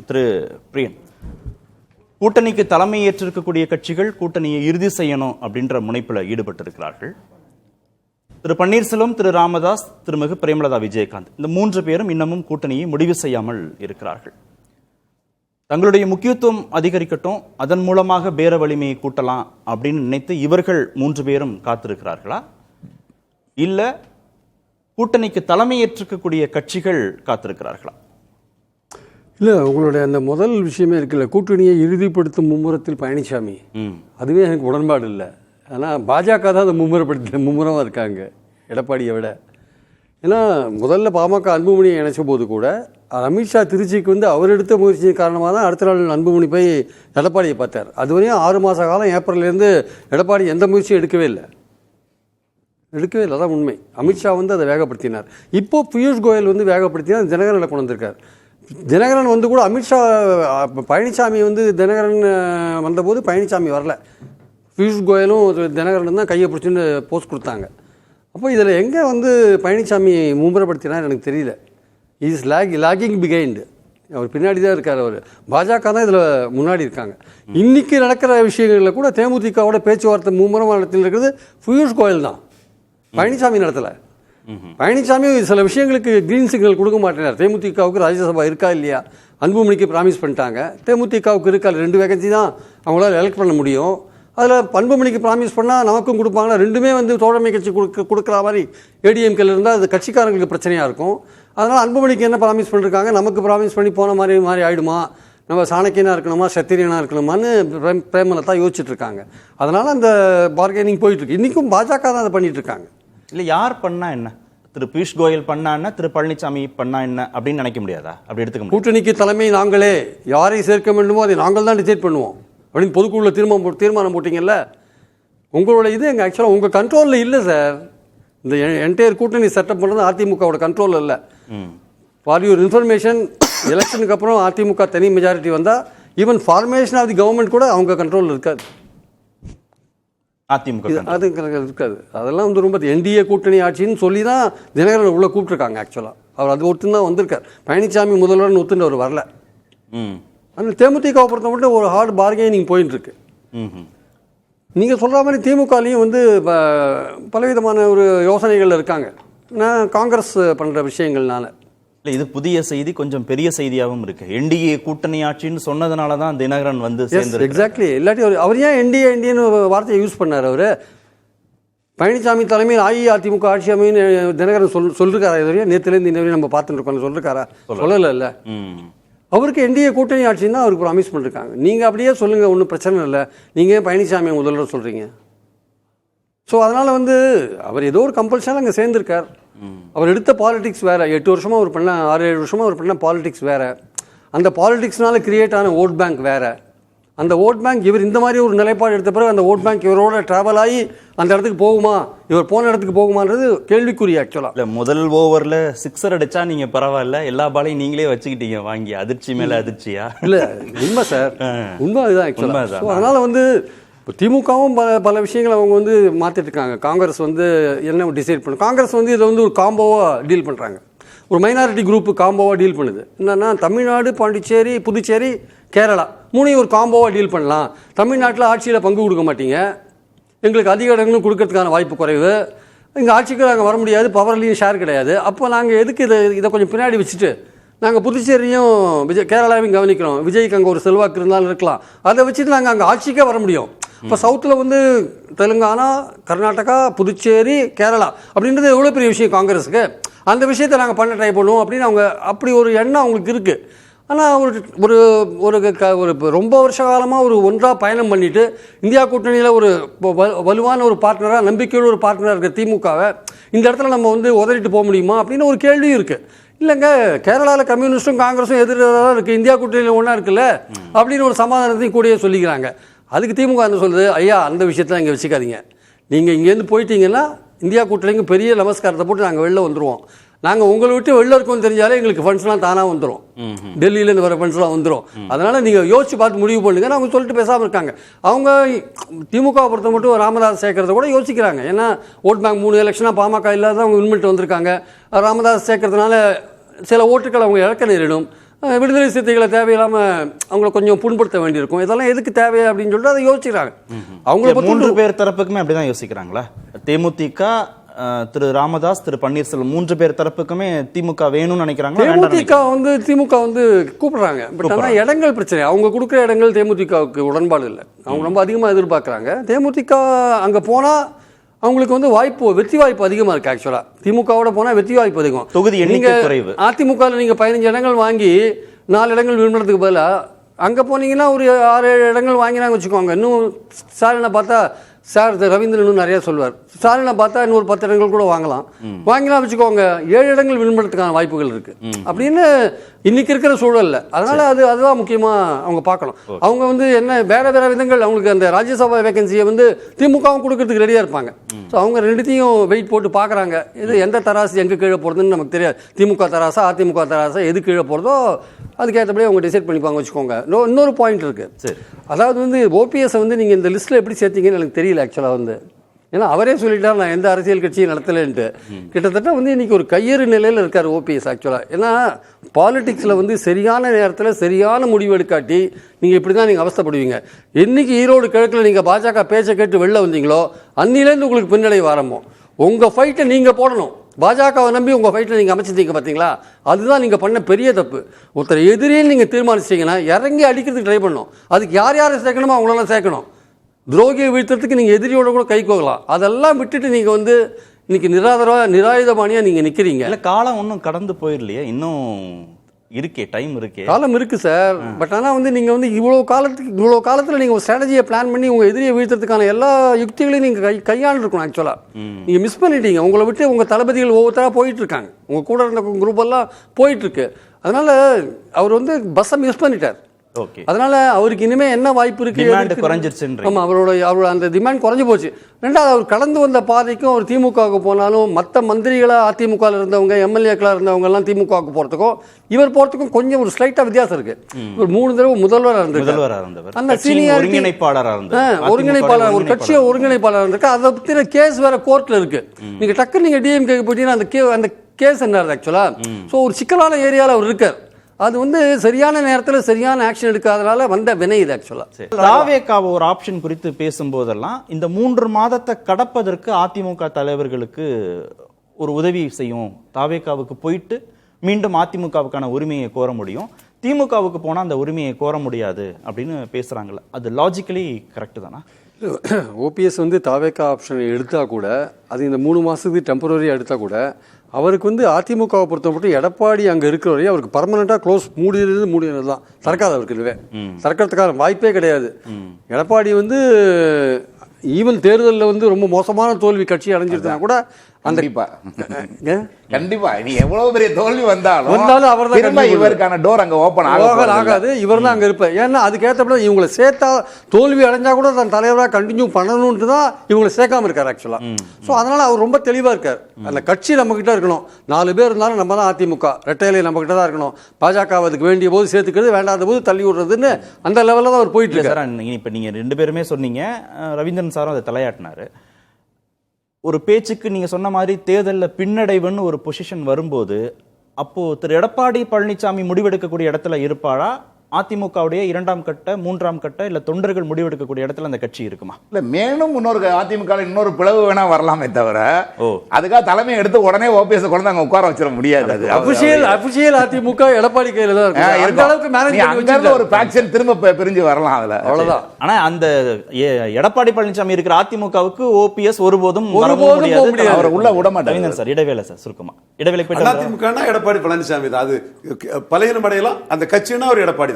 திரு பிரியன், கூட்டணிக்கு தலைமை ஏற்றிருக்கக்கூடிய கட்சிகள் கூட்டணியை இறுதி செய்யணும் அப்படின்ற முனைப்பில் ஈடுபட்டிருக்கிறார்கள். திரு பன்னீர்செல்வம், திரு ராமதாஸ், திருமிகு பிரேமலதா விஜயகாந்த், இந்த மூன்று பேரும் இன்னமும் கூட்டணியை முடிவு செய்யாமல் இருக்கிறார்கள். தங்களுடைய முக்கியத்துவம் அதிகரிக்கட்டும், அதன் மூலமாக பேர வலிமையை கூட்டலாம் அப்படின்னு நினைத்து இவர்கள் மூன்று பேரும் காத்திருக்கிறார்களா, இல்ல கூட்டணிக்கு தலைமை ஏற்றிருக்கக்கூடிய கட்சிகள் காத்திருக்கிறார்களா? இல்லை, உங்களுடைய அந்த முதல் விஷயமே இருக்குல்ல, கூட்டணியை இறுதிப்படுத்தும் மும்முரத்தில் பழனிசாமி, அதுவே எனக்கு உடன்பாடு இல்லை. ஆனால் பாஜக தான் அதை மும்முரமாக இருக்காங்க எடப்பாடியை விட. ஏன்னா முதல்ல பாமக அன்புமணியை இணைச்ச போது கூட அமித்ஷா திருச்சிக்கு வந்து அவர் எடுத்த முயற்சியின் காரணமாக தான் அடுத்த நாள் அன்புமணி போய் எடப்பாடியை பார்த்தார். அதுவரையும் 6 மாத காலம் ஏப்ரல்லேருந்து எடப்பாடி எந்த முயற்சியும் எடுக்கவே இல்லை. அதான் உண்மை. அமித்ஷா வந்து அதை வேகப்படுத்தினார். இப்போது பியூஷ் கோயல் வந்து வேகப்படுத்தினா தினகரனை கொண்டு வந்திருக்கார். தினகரன் வந்து கூட அமித்ஷா பழனிசாமி வந்து தினகரன் வந்தபோது பழனிசாமி வரல, பியூஷ் கோயலும் தினகரன் தான் கையை பிடிச்சின்னு போஸ்ட் கொடுத்தாங்க. அப்போ இதில் எங்கே வந்து பழனிசாமி மும்முரப்படுத்தினார் எனக்கு தெரியல. Is logging behind. அவர் பின்னாடி தான் இருக்கார். அவர் பாஜக தான் இதில் முன்னாடி இருக்காங்க. இன்றைக்கி நடக்கிற விஷயங்களில் கூட தேமுதிகவோட பேச்சுவார்த்தை மும்முரமாக நடத்தின்னு இருக்கிறது பியூஷ் கோயல் தான், பழனிசாமி நடத்தலை. பழனிசாமி சில விஷயங்களுக்கு கிரீன் சிக்னல் கொடுக்க மாட்டேனார். தேமுதிகவுக்கு ராஜ்யசபா இருக்கா இல்லையா, அன்புமணிக்கு ப்ராமிஸ் பண்ணிட்டாங்க. தேமுதிகவுக்கு இருக்கா, 2 வேகன்சி தான் அவங்களால எலெக்ட் பண்ண முடியும். அதில் அன்புமணிக்கு ப்ராமிஸ் பண்ணால் நமக்கும் கொடுப்பாங்களா, ரெண்டுமே வந்து தோழமை கட்சி கொடுக்குற மாதிரி ஏடிஎம்கேல இருந்தால் அது கட்சிக்காரங்களுக்கு பிரச்சனையாக இருக்கும். அதனால் அன்புமணிக்கு என்ன ப்ராமிஸ் பண்ணியிருக்காங்க, நமக்கு ப்ராமிஸ் பண்ணி போன மாதிரி ஆகிடுமா, நம்ம சாணக்கியனாக இருக்கணுமா சத்திரியனாக இருக்கணுமான்னு பிரேமலதா யோசிச்சுட்டு இருக்காங்க. அதனால் அந்த பார்கெனிங் போயிட்டுருக்கு. இன்றைக்கும் பாஜக தான் அதை பண்ணிகிட்ருக்காங்க. இல்லை, யார் பண்ணா என்ன, திரு பியூஷ் கோயல் பண்ணா என்ன, திரு பழனிசாமி பண்ணா என்ன அப்படின்னு நினைக்க முடியாதா? அப்படி எடுத்துக்க கூட்டணிக்கு தலைமை நாங்களே, யாரை சேர்க்க வேண்டுமோ அதை நாங்கள் தான் டிசைட் பண்ணுவோம் அப்படின்னு பொதுக்குழுல தீர்மானம் போட்டிங்கல்ல. உங்களோட இது எங்கள் ஆக்சுவலாக உங்கள் கண்ட்ரோலில் இல்லை சார். இந்த என்டையர் கூட்டணி செட்டப் பண்ணுறது அதிமுகவோட கண்ட்ரோலில் இல்லை. ஃபார் யூர் இன்ஃபர்மேஷன், எலெக்ஷனுக்கு அப்புறம் அதிமுக தனி மெஜாரிட்டி வந்தால் even formation of the government கூட அவங்க கண்ட்ரோலில் இருக்காது. அதிமுக அது இருக்காது. அதெல்லாம் வந்து ரொம்ப என்டிஏ கூட்டணி ஆட்சின்னு சொல்லி தான் தினகரன் உள்ள கூப்பிட்டுருக்காங்க. ஆக்சுவலாக அவர் அது ஒருத்தன் தான் வந்திருக்கார். பழனிசாமி முதல்வர்னு ஒத்துட்டு அவர் வரல. ஆனால் தேமுதிக பொறுத்த மட்டும் ஒரு ஹார்ட் பார்கெனிங் போயின்னு இருக்கு. நீங்கள் சொல்கிற மாதிரி திமுகலையும் வந்து பலவிதமான ஒரு யோசனைகள் இருக்காங்க. நான் காங்கிரஸ் பண்ணுற விஷயங்கள்னால இல்லை, இது புதிய செய்தி, கொஞ்சம் பெரிய செய்தியாகவும் இருக்கு. என்டிஏ கூட்டணி ஆட்சின்னு சொன்னதுனால தான் தினகரன் வந்து சேர்ந்து. எக்ஸாக்ட்லி. இல்லாட்டி அவர் ஏன் என்டிஏன்னு வார்த்தையை யூஸ் பண்ணார்? அவர் பழனிசாமி தலைமையில் அஇஅதிமுக ஆட்சி அமைன்னு தினகரன் சொல்லிருக்காரா? இதுவரையா நேற்றுலேருந்து இன்னவரையும் நம்ம பார்த்துட்டு இருக்கோம், சொல்லிருக்காரா? சொல்லலை. அவருக்கு என்டிஏ கூட்டணி ஆட்சின்னு தான் அவருக்கு ப்ராமிஸ் பண்ணிருக்காங்க. நீங்கள் அப்படியே சொல்லுங்கள், ஒன்றும் பிரச்சனை இல்லை. நீங்கள் பழனிசாமி முதல்வர் சொல்கிறீங்க. ஸோ அதனால் வந்து அவர் ஏதோ ஒரு கம்பல்ஷனாக அங்கே சேர்ந்துருக்கார். அவர் எடுத்த பாலிடிக்ஸ் வேறு. 8 வருஷமாக அவர் பண்ண 6-7 வருஷமாக அவர் பண்ண பாலிடிக்ஸ் வேறு. அந்த பாலிடிக்ஸ்னால கிரியேட் ஆன ஓட் பேங்க் வேறு. அந்த ஓட் பேங்க் இவர் இந்த மாதிரி ஒரு நிலைப்பாடு எடுத்த பிறகு அந்த ஓட் பேங்க் இவரோட ட்ராவல் ஆகி அந்த இடத்துக்கு போகுமா, இவர் போன இடத்துக்கு போகுமான்றது கேள்விக்குறி. ஆக்சுவலாக இல்லை, முதல் ஓவரில் 6 அடிச்சா நீங்கள் பரவாயில்ல, எல்லா பாலையும் நீங்களே வச்சுக்கிட்டீங்க வாங்கி. அதிர்ச்சி மேலே அதிர்ச்சியா? இல்லை, உண்மை சார், உண்மை அதுதான் ஆக்சுவலாக. ஸோ அதனால் வந்து இப்போ திமுகவும் பல விஷயங்களை அவங்க வந்து மாற்றிட்டு இருக்காங்க. காங்கிரஸ் வந்து என்ன டிசைட் பண்ணும், காங்கிரஸ் வந்து இதை வந்து ஒரு காம்போவாக டீல் பண்ணுறாங்க. ஒரு மைனாரிட்டி குரூப்பு காம்போவாக டீல் பண்ணுது. என்னென்னா தமிழ்நாடு, பாண்டிச்சேரி, புதுச்சேரி, கேரளா 3 ஒரு காம்போவாக டீல் பண்ணலாம். தமிழ்நாட்டில் ஆட்சியில் பங்கு கொடுக்க மாட்டீங்க, எங்களுக்கு அதிக இடங்களும் கொடுக்கறதுக்கான வாய்ப்பு குறைவு, இங்கே ஆட்சிக்கு நாங்கள் வர முடியாது, பவர்லேயும் ஷேர் கிடையாது. அப்போ நாங்கள் எதுக்கு இதை கொஞ்சம் பின்னாடி வச்சுட்டு நாங்கள் புதுச்சேரியும் கேரளாவையும் கவனிக்கிறோம், விஜய்க்கு அங்கே ஒரு செல்வாக்கு இருந்தாலும் இருக்கலாம், அதை வச்சுட்டு நாங்கள் அங்கே ஆட்சிக்கே வர முடியும். இப்போ சவுத்தில் வந்து தெலுங்கானா, கர்நாடகா, புதுச்சேரி, கேரளா அப்படின்றது எவ்வளோ பெரிய விஷயம் காங்கிரஸுக்கு. அந்த விஷயத்தை நாங்கள் பண்ண ட்ரை பண்ணுவோம் அப்படின்னு அவங்க அப்படி ஒரு எண்ணம் அவங்களுக்கு இருக்குது. ஆனால் ஒரு ஒரு ரொம்ப வருஷ காலமாக ஒரு ஒன்றாக பயணம் பண்ணிவிட்டு இந்தியா கூட்டணியில் ஒரு வலுவான ஒரு பார்ட்னராக, நம்பிக்கையோட ஒரு பார்ட்னராக இருக்கிற திமுகவை இந்த இடத்துல நம்ம வந்து உதறிட்டு போக முடியுமா அப்படின்னு ஒரு கேள்வியும் இருக்குது. இல்லைங்க, கேரளாவில் கம்யூனிஸ்ட்டும் காங்கிரஸும் எதிராக இருக்குது, இந்தியா கூட்டணியில் ஒன்றா இருக்குல்ல அப்படின்னு ஒரு சமாதானத்தையும் கூடயே சொல்லிக்கிறாங்க. அதுக்கு திமுக என்ன சொல்லுது, ஐயா அந்த விஷயத்தில் இங்கே வச்சுக்காதீங்க, நீங்கள் இங்கேருந்து போயிட்டீங்கன்னா இந்தியா கூட்டணிக்கு பெரிய நமஸ்காரத்தை போட்டு நாங்கள் வெளில வந்துடுவோம், நாங்கள் உங்களை விட்டு வெளில இருக்கோம்னு தெரிஞ்சாலே எங்களுக்கு ஃபண்ட்ஸ்லாம் தானாக வந்துடும், டெல்லியிலேருந்து வர ஃபண்ட்ஸ்லாம் வந்துடும், அதனால் நீங்கள் யோசிச்சு பார்த்து முடிவு பண்ணுங்கன்னு அவங்க சொல்லிட்டு பேசாமல் இருக்காங்க. அவங்க திமுக பொறுத்த மட்டும் ராமதாஸ் சேர்க்கறத கூட யோசிக்கிறாங்க. ஏன்னா ஓட் பேங்க் 3 எலெக்ஷனாக பாமக இல்லாத அவங்க வின் பண்ணிட்டு வந்திருக்காங்க. ராமதாஸ் சேர்க்கறதுனால சில ஓட்டுக்கள் அவங்க இழக்க நேரிடும். விடுதலை சிறுத்தைகளை தேவையில்லாமல் அவங்கள கொஞ்சம் புண்படுத்த வேண்டியிருக்கும். இதெல்லாம் எதுக்கு தேவை அப்படின்னு சொல்லிட்டு அதை யோசிக்கிறாங்க. அவங்கள 3 பேர் தரப்புக்குமே அப்படிதான் யோசிக்கிறாங்களா? தேமுதிக, திரு ராமதாஸ், திரு பன்னீர்செல்வம் 3 பேர் தரப்புக்குமே திமுக வேணும்னு நினைக்கிறாங்களா? திமுக கூப்பிடுறாங்க. பட் ஆனால் இடங்கள் பிரச்சனை. அவங்க கொடுக்குற இடங்கள் தேமுதிகவுக்கு உடன்பாடு இல்லை. அவங்க ரொம்ப அதிகமாக எதிர்பார்க்குறாங்க. தேமுதிக அங்கே போனால் அவங்களுக்கு வாய்ப்பு, வெற்றி வாய்ப்பு அதிகமாக இருக்குது. ஆக்சுவலாக திமுகவோட போனால் வெற்றி வாய்ப்பு அதிகம். தொகுதி எண்ணிக்கை குறைவு. அதிமுகவில் நீங்கள் 15 இடங்கள் வாங்கி 4 இடங்கள் விரும்புறதுக்கு பதிலாக அங்கே போனீங்கன்னா ஒரு 6-7 இடங்கள் வாங்கினாங்க வச்சுக்கோங்க. இன்னும் ஸ்டாலினை பார்த்தா சார் ரவீந்திரன் இன்னும் நிறையா சொல்லுவார். ஸ்டாலினை பார்த்தா இன்னொரு 10 இடங்கள் கூட வாங்கலாம் வச்சுக்கோங்க. 7 இடங்கள் வின் பண்ணுறதுக்கான வாய்ப்புகள் இருக்குது அப்படின்னு இன்னைக்கு இருக்கிற சூழல்ல. அதனால அதுதான் முக்கியமாக அவங்க பார்க்கணும். அவங்க என்ன வேற விதங்கள் அவங்களுக்கு அந்த ராஜ்யசபா வேகன்சியை திமுகவும் கொடுக்கறதுக்கு ரெடியாக இருப்பாங்க. ஸோ அவங்க ரெண்டுத்தையும் வெயிட் போட்டு பார்க்குறாங்க. இது எந்த தராசு எங்கே கீழே போகிறதுன்னு நமக்கு தெரியாது. திமுக தராசா அதிமுக தராசா எது கீழே போகிறதோ அதுக்கேற்றபடி அவங்க டிசைட் பண்ணிப்பாங்க வச்சுக்கோங்க. இன்னொரு பாயிண்ட் இருக்குது. அதாவது ஓபிஎஸ் நீங்கள் இந்த லிஸ்ட்டில் எப்படி சேர்த்தீங்கன்னு எனக்கு தெரியல ஆக்சுவலாக. ஏன்னா அவரே சொல்லிட்டார் நான் எந்த அரசியல் கட்சியும் நடத்தலைன்ட்டு. கிட்டத்தட்ட இன்னைக்கு ஒரு கையறு நிலையில் இருக்கார் ஓபிஎஸ் ஆக்சுவலாக. ஏன்னா பாலிடிக்ஸில் சரியான நேரத்தில் சரியான முடிவு எடுக்காட்டி நீங்கள் இப்படி தான் நீங்கள் அவஸ்தைப்படுவீங்க. என்னைக்கு ஈரோடு கிழக்கில் நீங்கள் பாஜக பேச்சை கேட்டு வெளில வந்தீங்களோ அன்னிலேருந்து உங்களுக்கு பின்னடைவு ஆரம்பம். உங்கள் ஃபைட்டை நீங்கள் போடணும். பாஜகவை நம்பி உங்கள் ஃபைட்டில் நீங்கள் அமைச்சிருந்தீங்க பார்த்தீங்களா, அதுதான் நீங்கள் பண்ண பெரிய தப்பு. ஒருத்தர் எதிரின்னு நீங்கள் தீர்மானிச்சிங்கன்னா இறங்கி அடிக்கிறதுக்கு ட்ரை பண்ணணும். அதுக்கு யார் யாரை சேர்க்கணுமோ அவங்களெல்லாம் சேர்க்கணும். துரோகியை வீழ்த்துறதுக்கு நீங்கள் எதிரியோட கூட கை கோகலாம். அதெல்லாம் விட்டுட்டு நீங்கள் இன்னைக்கு நிராயுதபாணியாக நீங்கள் நிற்கிறீங்க. இல்லை, காலம் ஒன்றும் கடந்து போயிடலையே, இன்னும் இருக்கே, டைம் இருக்கே. காலம் இருக்குது சார். பட் ஆனால் நீங்கள் இவ்வளோ காலத்தில் நீங்கள் ஒரு ஸ்ட்ராட்டஜியை பிளான் பண்ணி உங்கள் எதிரியை வீழ்த்துறதுக்கான எல்லா யுக்திகளையும் நீங்கள் கையாண்டுருக்கணும். ஆக்சுவலாக நீங்கள் மிஸ் பண்ணிட்டீங்க. உங்களை விட்டு உங்கள் தளபதிகள் ஒவ்வொருத்தராக போயிட்டுருக்காங்க. உங்கள் கூட இருந்த குரூப் எல்லாம் போயிட்டுருக்கு. அதனால் அவர் பஸ்ஸை மிஸ் பண்ணிட்டார். அதனால அவருக்கு இனிமே என்ன வாய்ப்பு இருக்கு? ஆமா, அவரோட அந்த டிமாண்ட் குறைஞ்சு போச்சு. ரெண்டாவது, அவர் கடந்து வந்த பாதைக்கும் அவர் திமுகவுக்கு போனாலும் மற்ற மந்திரிகளா அதிமுக இருந்தவங்க எம்எல்ஏக்களா இருந்தவங்க எல்லாம் திமுகவுக்கு போறதுக்கும் இவர் போறதுக்கும் கொஞ்சம் ஒரு ஸ்லைட்டா வித்தியாசம் இருக்கு. ஒரு 3 தடவை முதல்வராக இருந்தவர். அந்த சீனியர் ஒருங்கிணைப்பாளர், ஒரு கட்சியை ஒருங்கிணைப்பாளர் இருந்திருக்கு. அதை பத்தின கேஸ் வேற கோர்ட்ல இருக்கு. நீங்க டக்குன்னு நீங்க டிஎம்கே போயிட்டீங்கன்னா அந்த கேஸ் என்ன ஆக்சுவலா. ஸோ ஒரு சிக்கலான ஏரியாவில் அவர் இருக்கார். அது சரியான நேரத்தில் சரியான ஆக்ஷன் எடுக்காதனால வந்த வினை இது ஆக்சுவலாக. தாவேகாவை ஒரு ஆப்ஷன் குறித்து பேசும்போதெல்லாம் இந்த 3 மாதத்தை கடப்பதற்கு அதிமுக தலைவர்களுக்கு ஒரு உதவி செய்யும். தாவேகாவுக்கு போயிட்டு மீண்டும் அதிமுகவுக்கான உரிமையை கோர முடியும், திமுகவுக்கு போனால் அந்த உரிமையை கோர முடியாது அப்படின்னு பேசுகிறாங்கல்ல, அது லாஜிக்கலி கரெக்டு தானா? ஓபிஎஸ் தாவேகா ஆப்ஷன் எடுத்தா கூட, அது இந்த 3 மாதத்துக்கு டெம்பரரியாக எடுத்தால் கூட, அவருக்கு அதிமுகவை பொறுத்த மட்டும் எடப்பாடி அங்கே இருக்கிற வரையும் அவருக்கு பர்மனெண்ட்டாக க்ளோஸ் மூடினது தான். திறக்காது, அவருக்கு இதுவே திறக்கிறதுக்கான வாய்ப்பே கிடையாது. எடப்பாடி ஈவன் தேர்தலில் ரொம்ப மோசமான தோல்வி கட்சி அடைஞ்சிருந்தா கூட அந்த கண்டிப்பா நீ எவ்வளவு பெரிய தோல்வி வந்தாலும் அவர் தான் இவருக்கான டோர் அங்க ஓபன் ஆகாது. இவர் தான் அங்க இருப்பார். ஏன்னா அதுக்கேற்றப்பட இவங்களை சேர்த்தா தோல்வி அடைஞ்சா கூட தன் தலைவராக கண்டினியூ பண்ணணும்னு தான் இவங்களை சேர்க்காம இருக்காரு ஆக்சுவலா. ஸோ அதனால அவர் ரொம்ப தெளிவா இருக்கார். அந்த கட்சி நம்ம கிட்ட இருக்கணும். 4 பேர் இருந்தாலும் நம்ம தான் அதிமுக, ரெட்டையிலே நம்ம கிட்ட தான் இருக்கணும். பாஜக அதுக்கு வேண்டிய போது சேர்த்துக்கிறது, வேண்டாத போது தள்ளி விடுறதுன்னு அந்த லெவலில் தான் அவர் போயிட்டு இருக்காரு. இப்போ நீங்க 2 பேருமே சொன்னீங்க, ரவீந்திரன் சாரும் அதை தலையாட்டினாரு. ஒரு பேச்சுக்கு நீங்க சொன்ன மாதிரி தேர்தலில் பின்னடைவுன்னு ஒரு பொசிஷன் வரும்போது, அப்போ திரு எடப்பாடி பழனிசாமி முடிவெடுக்கக்கூடிய இடத்துல இருப்பாரா? அதிமுகவுடைய 2ஆம் கட்ட 3ஆம் கட்ட இல்ல தொண்டர்கள் முடிவெடுக்கக்கூடிய இடத்துல அந்த கட்சி இருக்குமா? இல்ல மேலும் இன்னொரு அதிமுக இன்னொரு பிளவு வேணா வரலாமே தவிர அதுக்காக தலைமை எடுத்து உடனே ஓபிஎஸ் கொண்டு அங்க உட்கார வச்சிட முடியாது. அது அபிஷியல் அதிமுக எடப்பாடி கையில தான் இருக்கு. அந்த அளவுக்கு மேனேஜ் ஒரு ஃபேக்ஷன் திரும்ப பிரிஞ்சு வரலாம் அதுல, அவ்வளவுதான். ஆனா அந்த எடப்பாடி பழனிசாமி இருக்கிற அதிமுகவுக்கு ஓபிஎஸ் ஒருபோதும் முடியாது. அவரை உள்ள விட மாட்டாங்க சார். இடைவேளை சார், சுருக்கமா இடைவேளை. அதிமுக எடப்பாடி பழனிசாமி தான். அது பலையனம் அடையலாம், அந்த கட்சினா ஒரு எடப்பாடி தான்.